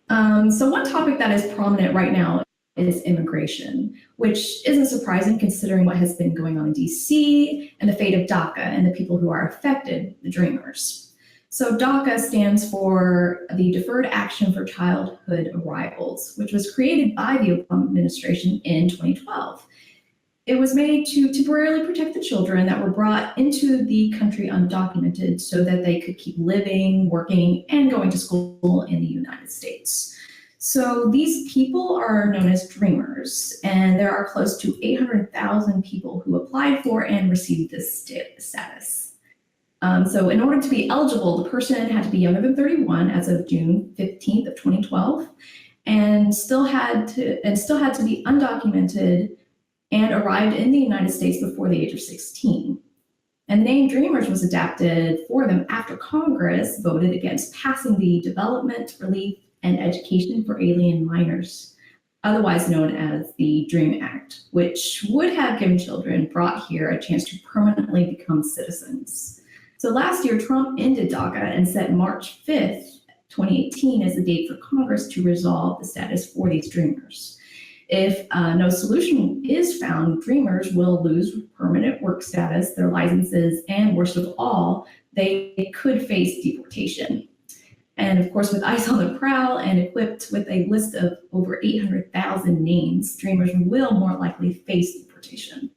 So one topic that is prominent right now is immigration, which isn't surprising considering what has been going on in DC and the fate of DACA and the people who are affected, the Dreamers. So DACA stands for the Deferred Action for Childhood Arrivals, which was created by the Obama administration in 2012. It was made to temporarily protect the children that were brought into the country undocumented so that they could keep living, working, and going to school in the United States. So these people are known as Dreamers, and there are close to 800,000 people who applied for and received this status. So in order to be eligible, the person had to be younger than 31 as of June 15th of 2012, and still had to be undocumented and arrived in the United States before the age of 16. And the name Dreamers was adapted for them after Congress voted against passing the Development, Relief, and Education for Alien Minors, otherwise known as the DREAM Act, which would have given children brought here a chance to permanently become citizens. So last year, Trump ended DACA and set March 5th, 2018 as the date for Congress to resolve the status for these Dreamers. If no solution is found, Dreamers will lose permanent work status, their licenses, and worst of all, they could face deportation. And of course, with ICE on the prowl and equipped with a list of over 800,000 names, Dreamers will more likely face deportation.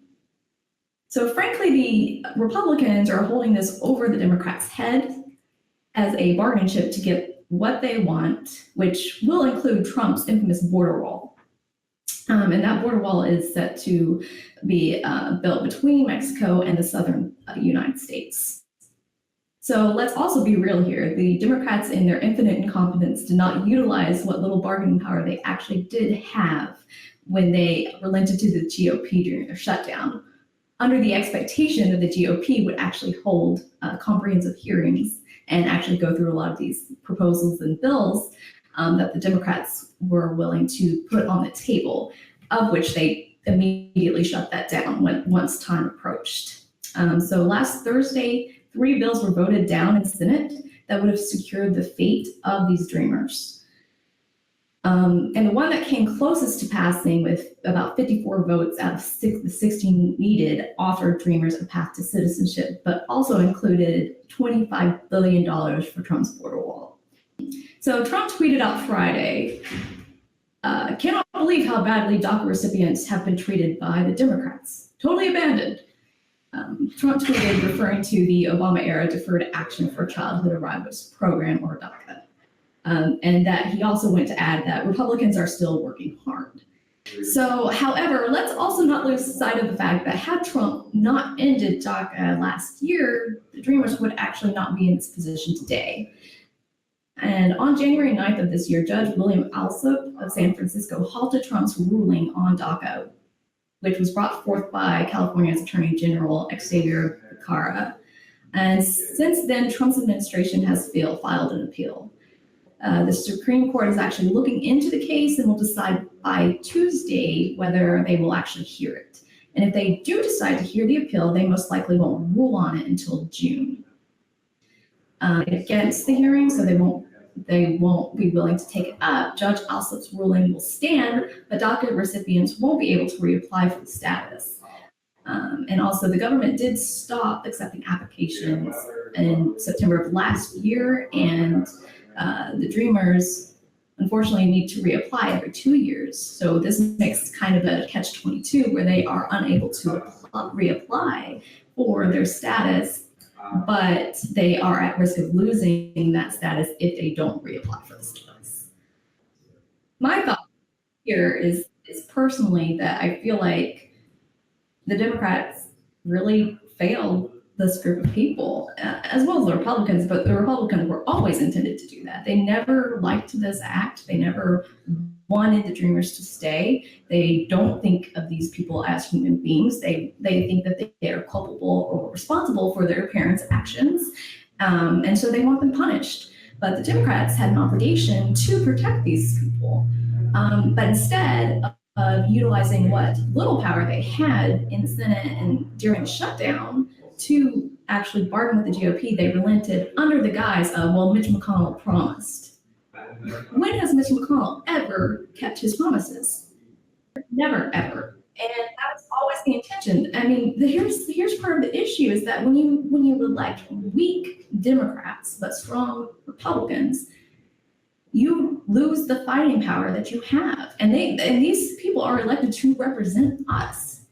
So frankly, the Republicans are holding this over the Democrats' head as a bargaining chip to get what they want, which will include Trump's infamous border wall. And that border wall is set to be built between Mexico and the southern United States. So let's also be real here. The Democrats, in their infinite incompetence, did not utilize what little bargaining power they actually did have when they relented to the GOP during their shutdown, under the expectation that the GOP would actually hold comprehensive hearings and actually go through a lot of these proposals and bills that the Democrats were willing to put on the table, of which they immediately shut that down once time approached. So last Thursday, 3 bills were voted down in the Senate that would have secured the fate of these Dreamers. And the one that came closest to passing with about 54 votes out of the 16 needed offered Dreamers a path to citizenship, but also included $25 billion for Trump's border wall. So Trump tweeted out Friday, cannot believe how badly DACA recipients have been treated by the Democrats. Totally abandoned. Trump tweeted referring to the Obama-era Deferred Action for Childhood Arrivals program, or DACA, and that he also went to add that Republicans are still working hard. So, however, let's also not lose sight of the fact that had Trump not ended DACA last year, the Dreamers would actually not be in this position today. And on January 9th of this year, Judge William Alsop of San Francisco halted Trump's ruling on DACA, which was brought forth by California's Attorney General Xavier Becerra. And since then, Trump's administration has filed an appeal. The Supreme Court is actually looking into the case and will decide by Tuesday whether they will actually hear it. And if they do decide to hear the appeal, they most likely won't rule on it until June. Against the hearing, so they won't be willing to take it up. Judge Alsop's ruling will stand, but DACA recipients won't be able to reapply for the status. And also, the government did stop accepting applications in September of last year, and the Dreamers unfortunately need to reapply every 2 years. So this makes kind of a catch-22 where they are unable to reapply for their status, but they are at risk of losing that status if they don't reapply for the status. My thought here is personally that I feel like the Democrats really failed this group of people, as well as the Republicans, but the Republicans were always intended to do that. They never liked this act. They never wanted the Dreamers to stay. They don't think of these people as human beings. They think that they are culpable or responsible for their parents' actions, and so they want them punished. But the Democrats had an obligation to protect these people. But instead of utilizing what little power they had in the Senate and during the shutdown to actually bargain with the GOP, they relented under the guise of, well, Mitch McConnell promised. When has Mitch McConnell ever kept his promises? Never, ever. And that's always the intention. I mean, here's part of the issue is that when you elect weak Democrats but strong Republicans, you lose the fighting power that you have. And these people are elected to represent us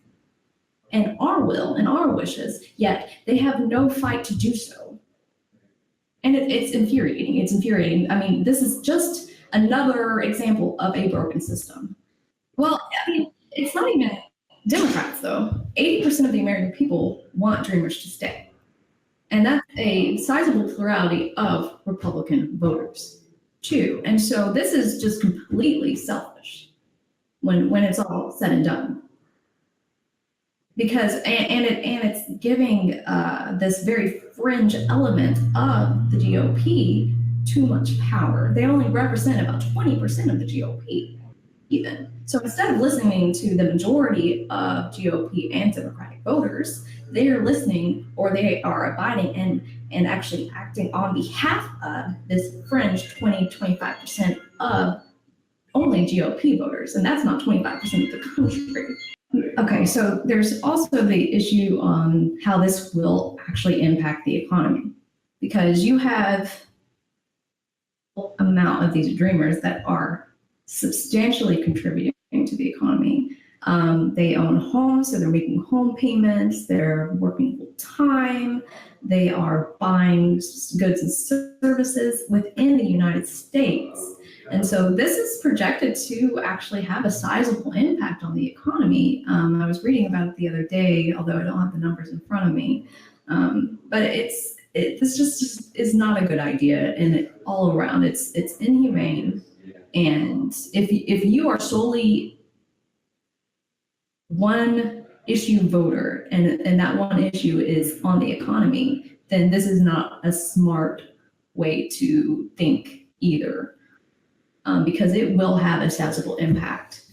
and our will and our wishes, yet they have no fight to do so. And it's infuriating. It's infuriating. I mean, this is just another example of a broken system. Well, I mean, it's not even Democrats, though. 80% of the American people want Dreamers to stay. And that's a sizable plurality of Republican voters, too. And so this is just completely selfish when it's all said and done. Because it's giving this very fringe element of the GOP too much power. They only represent about 20% of the GOP, even. So instead of listening to the majority of GOP and Democratic voters, they are listening, or they are abiding and actually acting on behalf of this fringe 20-25% of only GOP voters, and that's not 25% of the country. Okay, so there's also the issue on how this will actually impact the economy, because you have amount of these dreamers that are substantially contributing to the economy. They own homes, so they're making home payments, they're working full time, they are buying goods and services within the United States. And so this is projected to actually have a sizable impact on the economy. I was reading about it the other day, although I don't have the numbers in front of me. But this just is not a good idea, and all around it's inhumane. And if you are solely one issue voter, and that one issue is on the economy, then this is not a smart way to think either. Because it will have a sizable impact